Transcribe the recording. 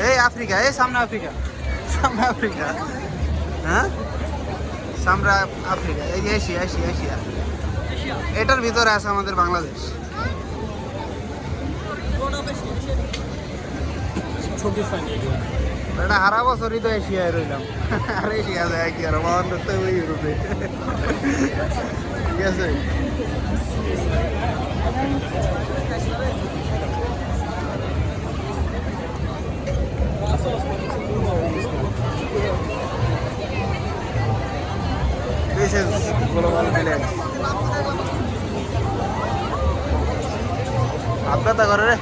এই আফ্রিকা, এই সামনে আফ্রিকা, সামনে আফ্রিকা। হ্যাঁ, সামনে আফ্রিকা, এই যে এশিয়া, এশিয়া, এশিয়া। এটার ভিতরে আছে আমাদের বাংলাদেশ। এটা হারা বছরই তো এশিয়ায় রইলাম, আর এশিয়া যায় কি আর আমার তো ইউরোপে। ঠিক আছে। This is global village. আপনার তা ঘরে রে